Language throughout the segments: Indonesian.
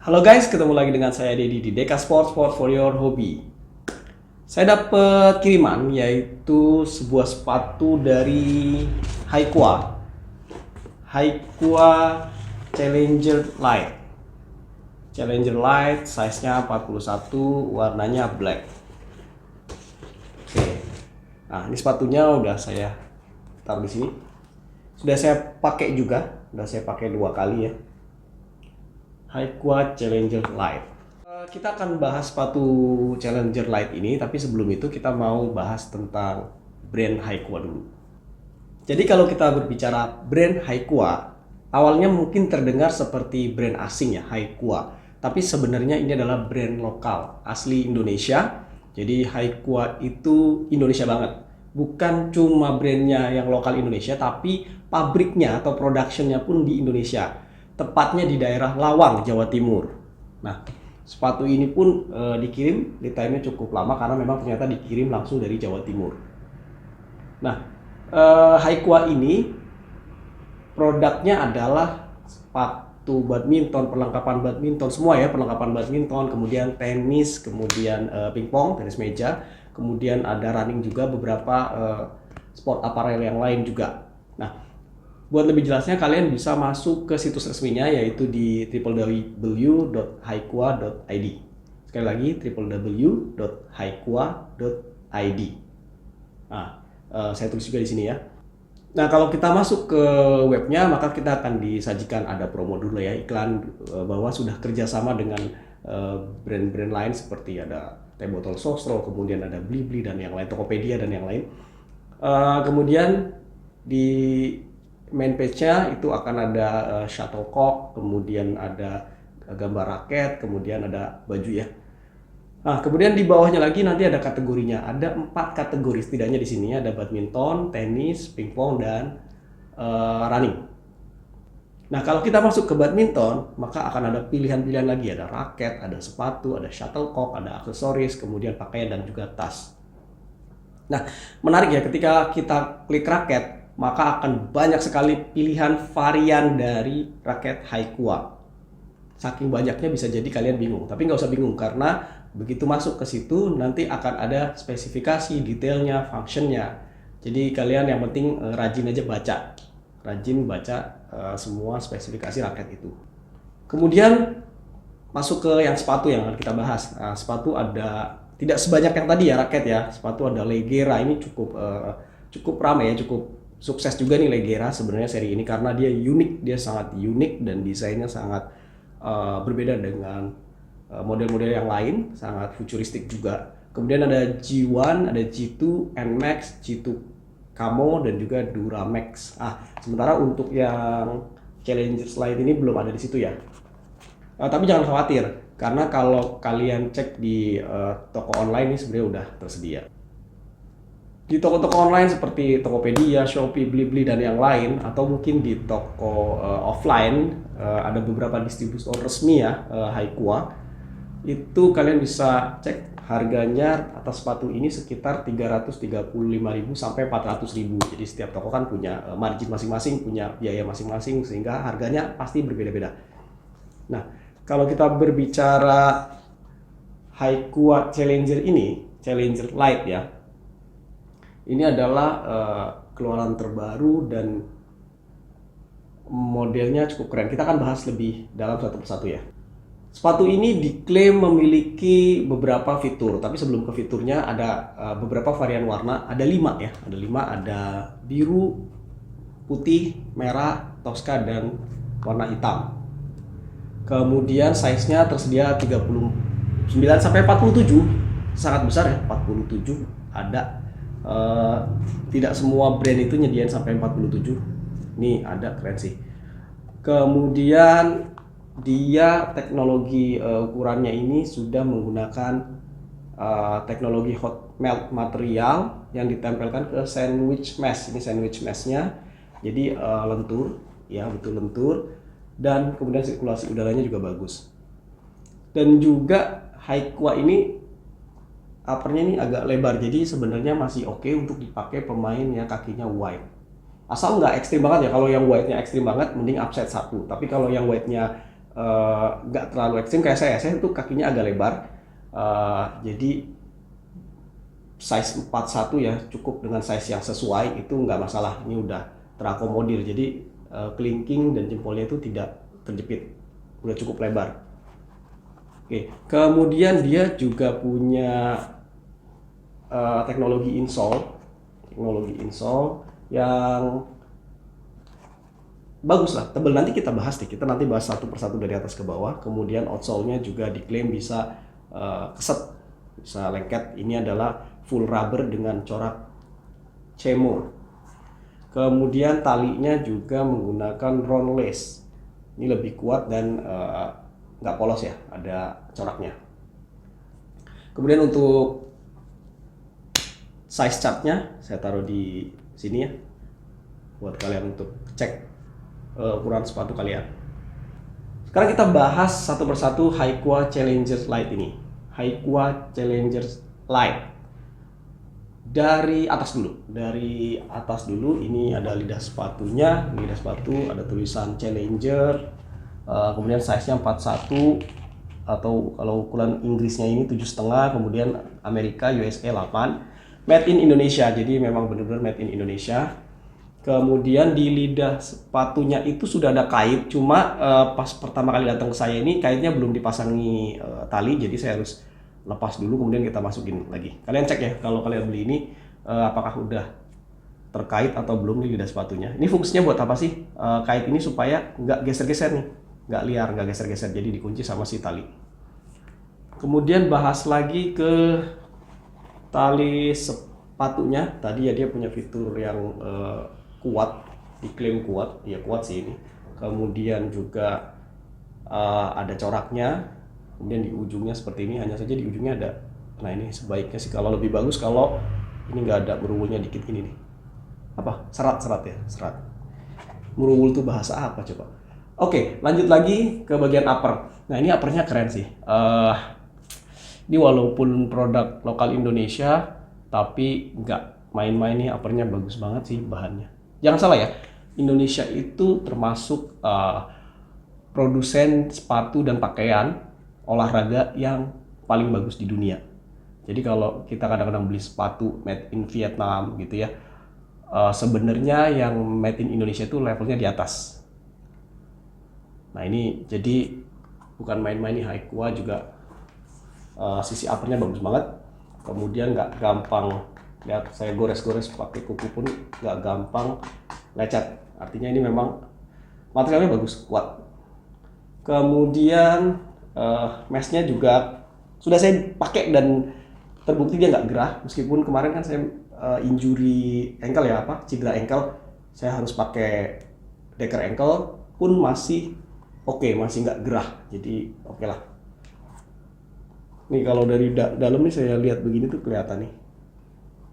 Halo guys, ketemu lagi dengan saya Dedi di Deka Sport for your hobby. Saya dapat kiriman yaitu sebuah sepatu dari Haikua. Haikua Challenger Light. Challenger Light, size-nya 41, warnanya black. Oke. Nah, ini sepatunya udah saya taruh di sini. Sudah saya pakai juga, udah saya pakai 2 kali ya. Haikua Challenger Light. Kita akan bahas sepatu Challenger Light ini, tapi sebelum itu kita mau bahas tentang brand Haikua dulu. Jadi kalau kita berbicara brand Haikua, awalnya mungkin terdengar seperti brand asing ya, Haikua. Tapi sebenarnya ini adalah brand lokal, asli Indonesia. Jadi Haikua itu Indonesia banget. Bukan cuma brandnya yang lokal Indonesia, tapi pabriknya atau productionnya pun di Indonesia. Tepatnya di daerah Lawang, Jawa Timur. Nah, sepatu ini pun dikirim, lead time-nya cukup lama karena memang ternyata dikirim langsung dari Jawa Timur. Nah, Haikua ini produknya adalah sepatu badminton, perlengkapan badminton semua ya, perlengkapan badminton, kemudian tenis, kemudian pingpong, tenis meja, kemudian ada running juga, beberapa sport apparel yang lain juga. Nah, buat lebih jelasnya kalian bisa masuk ke situs resminya yaitu di www.haikua.id. Sekali lagi www.haikua.id. Nah, saya tulis juga di sini ya. Nah, kalau kita masuk ke webnya maka kita akan disajikan ada promo dulu ya, iklan bahwa sudah kerjasama dengan brand-brand lain seperti ada Teh Botol Sostro, kemudian ada Blibli dan yang lain, Tokopedia dan yang lain. Kemudian di main page-nya itu akan ada shuttlecock, kemudian ada gambar raket, kemudian ada baju ya. Nah, kemudian di bawahnya lagi nanti ada kategorinya. Ada 4 kategori setidaknya di sini, ada badminton, tenis, pingpong, dan running. Nah, kalau kita masuk ke badminton, maka akan ada pilihan-pilihan lagi. Ada raket, ada sepatu, ada shuttlecock, ada aksesoris, kemudian pakaian dan juga tas. Nah, menarik ya ketika kita klik raket, maka akan banyak sekali pilihan varian dari raket Haikua. Saking banyaknya bisa jadi kalian bingung, tapi nggak usah bingung karena begitu masuk ke situ nanti akan ada spesifikasi, detailnya, functionnya. Jadi kalian yang penting rajin aja baca, semua spesifikasi raket itu. Kemudian masuk ke yang sepatu yang akan kita bahas. Nah, sepatu ada tidak sebanyak yang tadi ya raket ya. Sepatu ada Legera, ini cukup ramai ya, cukup sukses juga nih Legera sebenarnya seri ini karena dia unik, dia sangat unik dan desainnya sangat berbeda dengan model-model yang lain, sangat futuristik juga. Kemudian ada G1, ada G2, NMAX, G2 Camo dan juga Duramax. Sementara untuk yang Challenger Light ini belum ada di situ ya. Tapi jangan khawatir karena kalau kalian cek di toko online ini sebenarnya udah tersedia. Di toko-toko online seperti Tokopedia, Shopee, Blibli dan yang lain, atau mungkin di toko offline ada beberapa distributor resmi ya Haikua. Itu kalian bisa cek harganya atas sepatu ini sekitar 335.000 sampai 400.000. Jadi setiap toko kan punya margin masing-masing, punya biaya masing-masing sehingga harganya pasti berbeda-beda. Nah, kalau kita berbicara Haikua Challenger ini, Challenger Light ya. Ini adalah keluaran terbaru dan modelnya cukup keren. Kita akan bahas lebih dalam satu persatu ya. Sepatu ini diklaim memiliki beberapa fitur, tapi sebelum ke fiturnya ada beberapa varian warna. Ada 5 ya, ada biru, putih, merah, toska, dan warna hitam. Kemudian size-nya tersedia 39 sampai 47, sangat besar ya, 47 ada. Tidak semua brand itu nyediain sampai 47. Nih ada, keren sih. Kemudian dia teknologi ukurannya ini sudah menggunakan teknologi hot melt material yang ditempelkan ke sandwich mesh. Ini sandwich meshnya, jadi lentur ya, betul lentur, dan kemudian sirkulasi udaranya juga bagus. Dan juga Haikua ini uppernya ini agak lebar, jadi sebenarnya masih oke untuk dipakai pemain yang kakinya wide. Asal nggak ekstrim banget ya. Kalau yang wide-nya ekstrim banget, mending upset 1. Tapi kalau yang wide-nya nggak terlalu ekstrim kayak saya tuh kakinya agak lebar. Jadi size 41 ya cukup dengan size yang sesuai, itu nggak masalah, ini udah terakomodir. Jadi kelingking dan jempolnya itu tidak terjepit, udah cukup lebar. Oke, kemudian dia juga punya teknologi insole yang bagus lah, tebel. Nanti kita bahas nih, kita nanti bahas satu persatu dari atas ke bawah. Kemudian outsole-nya juga diklaim bisa keset, bisa lengket. Ini adalah full rubber dengan corak cemo. Kemudian talinya juga menggunakan round lace. Ini lebih kuat dan nggak polos ya, ada coraknya. Kemudian untuk size chartnya saya taruh di sini ya, buat kalian untuk cek ukuran sepatu kalian. Sekarang kita bahas satu persatu Haikua Challenger Light ini. Haikua Challenger Light. Dari atas dulu, ini ada lidah sepatunya. Lidah sepatu ada tulisan Challenger. Kemudian size-nya 41, atau kalau ukuran Inggrisnya ini 7,5, kemudian Amerika USA 8. Made in Indonesia, jadi memang benar-benar made in Indonesia. Kemudian di lidah sepatunya itu sudah ada kait, cuma pas pertama kali datang ke saya ini kaitnya belum dipasangi tali, jadi saya harus lepas dulu kemudian kita masukin lagi. Kalian cek ya kalau kalian beli ini apakah udah terkait atau belum di lidah sepatunya. Ini fungsinya buat apa sih? Kait ini supaya nggak geser-geser nih, nggak liar, nggak geser-geser, jadi dikunci sama si tali. Kemudian bahas lagi ke tali sepatunya. Tadi ya dia punya fitur yang kuat, diklaim kuat, ya kuat sih ini. Kemudian juga ada coraknya. Kemudian di ujungnya seperti ini, hanya saja di ujungnya ada. Nah ini sebaiknya sih kalau lebih bagus kalau ini nggak ada beruwulnya dikit ini nih. Apa? Serat ya, serat. Beruwul tuh bahasa apa coba? Oke, lanjut lagi ke bagian upper. Nah ini uppernya keren sih. Ini walaupun produk lokal Indonesia, tapi nggak main-main nih, uppernya bagus banget sih bahannya. Jangan salah ya, Indonesia itu termasuk produsen sepatu dan pakaian olahraga yang paling bagus di dunia. Jadi kalau kita kadang-kadang beli sepatu made in Vietnam gitu ya, sebenarnya yang made in Indonesia itu levelnya di atas. Nah ini jadi bukan main-main nih, Haikua juga sisi uppernya bagus banget. Kemudian nggak gampang, lihat saya gores-gores pakai kuku pun nggak gampang lecet. Artinya ini memang materialnya bagus, kuat. Kemudian meshnya juga sudah saya pakai dan terbukti dia nggak gerah, meskipun kemarin kan saya injury ankle ya, cedera ankle, saya harus pakai decker ankle pun masih oke, masih nggak gerah, jadi oke lah. Nih kalau dari dalam nih saya lihat begini tuh kelihatan nih,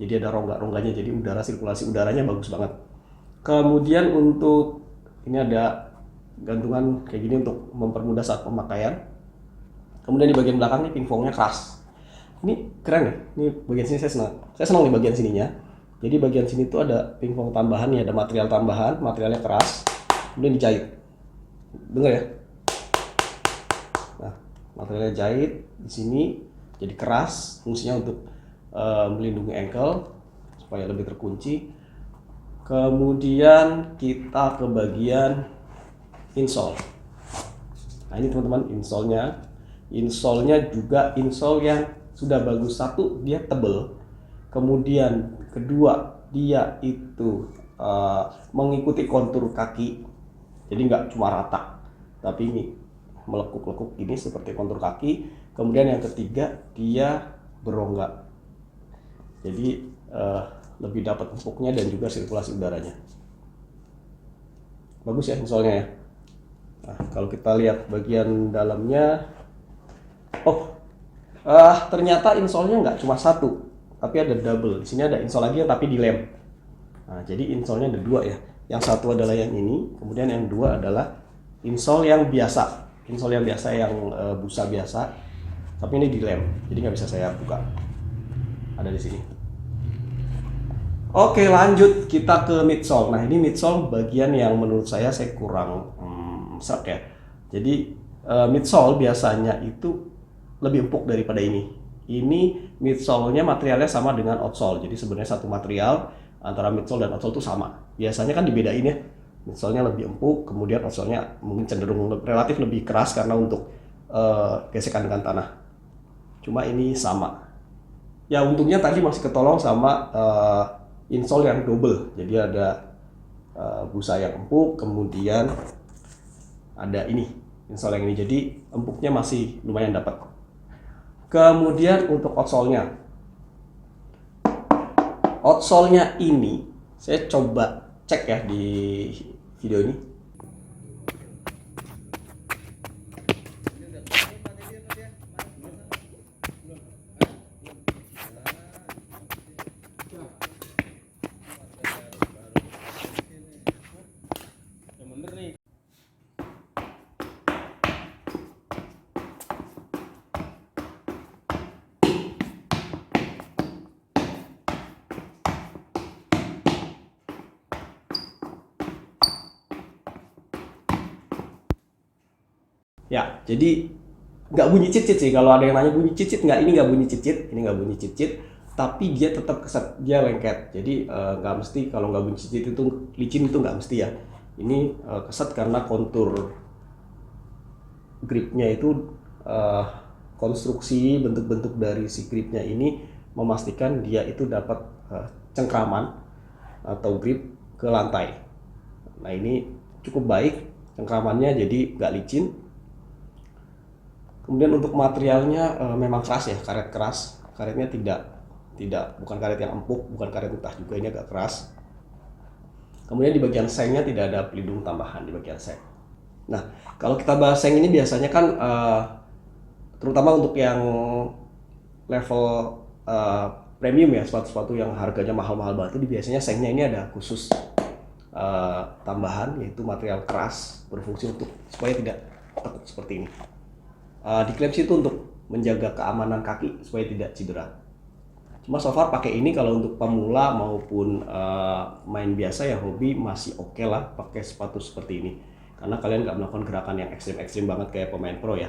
jadi ada rongga-rongganya, jadi sirkulasi udaranya bagus banget. Kemudian untuk ini ada gantungan kayak gini untuk mempermudah saat pemakaian. Kemudian di bagian belakang nih pingpongnya keras. Ini keren ya. Ini bagian sini saya senang nih bagian sininya. Jadi bagian sini tuh ada pingpong tambahan nih, ada material tambahan, materialnya keras. Kemudian dijahit. Dengar ya. Nah, materialnya jahit di sini jadi keras, fungsinya untuk melindungi ankle supaya lebih terkunci. Kemudian kita ke bagian insole. Nah, ini teman-teman insole-nya juga insole yang sudah bagus. Satu, dia tebal. Kemudian kedua, dia itu mengikuti kontur kaki. Jadi nggak cuma rata, tapi ini melekuk-lekuk ini seperti kontur kaki. Kemudian yang ketiga, dia berongga. Jadi lebih dapat empuknya dan juga sirkulasi udaranya. Bagus ya insole-nya ya. Nah, kalau kita lihat bagian dalamnya, ternyata insole-nya nggak cuma satu, tapi ada double. Di sini ada insole lagi tapi dilem. Nah, jadi insole-nya ada dua ya. Yang satu adalah yang ini, kemudian yang dua adalah insole yang biasa. Insole yang biasa, yang busa biasa, tapi ini dilem, jadi nggak bisa saya buka. Ada di sini. Oke, lanjut kita ke midsole. Nah, ini midsole bagian yang menurut saya kurang serak ya. Jadi midsole biasanya itu lebih empuk daripada ini. Ini midsole-nya materialnya sama dengan outsole, jadi sebenarnya satu material antara midsole dan outsole itu sama. Biasanya kan dibedain ya, midsole-nya lebih empuk, kemudian outsole-nya mungkin cenderung relatif lebih keras karena untuk gesekan dengan tanah. Cuma ini sama. Ya untungnya tadi masih ketolong sama insole yang double, jadi ada busa yang empuk, kemudian ada ini insole yang ini, jadi empuknya masih lumayan dapat. Kemudian untuk outsole-nya ini saya coba cek ya di video ini. Ya, jadi nggak bunyi cicit sih. Kalau ada yang nanya bunyi cicit nggak, ini nggak bunyi cicit, ini nggak bunyi cicit, tapi dia tetap keset, dia lengket. Jadi nggak mesti kalau nggak bunyi cicit itu licin, itu nggak mesti ya. Ini keset karena kontur gripnya itu konstruksi bentuk-bentuk dari si gripnya ini memastikan dia itu dapat cengkraman atau grip ke lantai. Nah ini cukup baik cengkramannya, jadi nggak licin. Kemudian untuk materialnya memang keras ya, karet keras. Karetnya bukan karet yang empuk, bukan karet mentah juga, ini agak keras. Kemudian di bagian sengnya tidak ada pelindung tambahan di bagian seng. Nah, kalau kita bahas seng ini biasanya kan terutama untuk yang level premium ya, sepatu-sepatu yang harganya mahal-mahal banget, itu biasanya sengnya ini ada khusus tambahan, yaitu material keras berfungsi untuk supaya tidak tekuk seperti ini. Diklaim sih itu untuk menjaga keamanan kaki supaya tidak cedera. Cuma so far pakai ini kalau untuk pemula maupun main biasa ya hobi masih oke lah pakai sepatu seperti ini, karena kalian nggak melakukan gerakan yang ekstrim-ekstrim banget kayak pemain pro ya.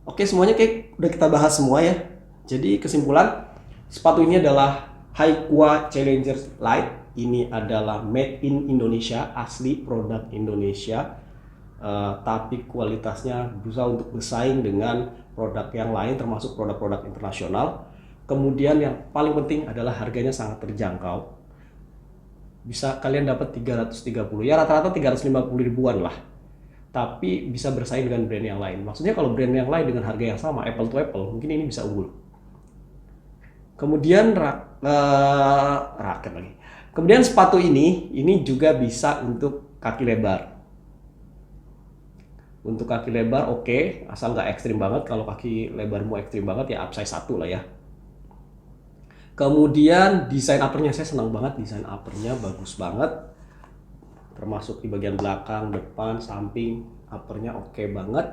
Oke, semuanya kayak udah kita bahas semua ya. Jadi kesimpulan, sepatu ini adalah Haikua Challenger Light. Ini adalah made in Indonesia, asli produk Indonesia. Tapi kualitasnya berusaha untuk bersaing dengan produk yang lain termasuk produk-produk internasional. Kemudian yang paling penting adalah harganya sangat terjangkau. Bisa kalian dapat 330, ya rata-rata 350 ribuan lah. Tapi bisa bersaing dengan brand yang lain. Maksudnya kalau brand yang lain dengan harga yang sama, apple to apple, mungkin ini bisa unggul. Kemudian raket lagi. Kemudian sepatu ini juga bisa untuk kaki lebar. Untuk kaki lebar oke, asal nggak ekstrim banget. Kalau kaki lebarmu ekstrim banget ya upsize 1 lah ya. Kemudian desain uppernya, saya senang banget, desain uppernya bagus banget. Termasuk di bagian belakang, depan, samping, uppernya oke banget.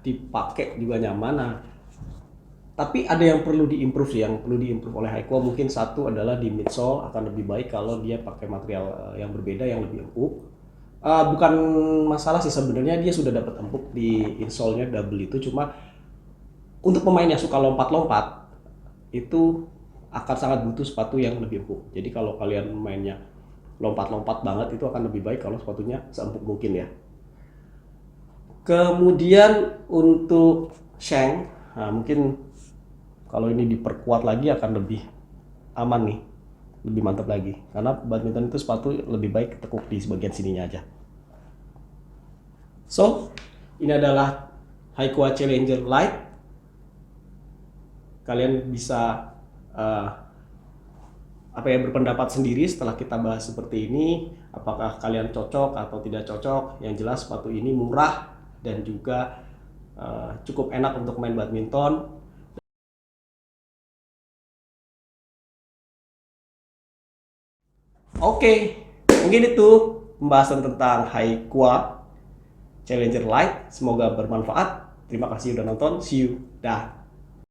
Dipakai juga nyaman. Nah, tapi ada yang perlu diimprove, yang perlu diimprove oleh Haikua. Mungkin satu adalah di midsole akan lebih baik kalau dia pakai material yang berbeda, yang lebih empuk. Bukan masalah sih sebenarnya, dia sudah dapat empuk di insole-nya double itu, cuma untuk pemain yang suka lompat-lompat itu akan sangat butuh sepatu yang lebih empuk. Jadi kalau kalian mainnya lompat-lompat banget itu akan lebih baik kalau sepatunya seempuk mungkin ya. Kemudian untuk shank, nah mungkin kalau ini diperkuat lagi akan lebih aman nih, lebih mantap lagi, karena badminton itu sepatu lebih baik tekuk di bagian sininya aja. So, ini adalah Haikua Challenger Light. Kalian bisa berpendapat sendiri setelah kita bahas seperti ini, apakah kalian cocok atau tidak cocok. Yang jelas sepatu ini murah dan juga cukup enak untuk main badminton. Oke, mungkin itu pembahasan tentang Haikua Challenger Light. Semoga bermanfaat. Terima kasih udah nonton. See you. Dah.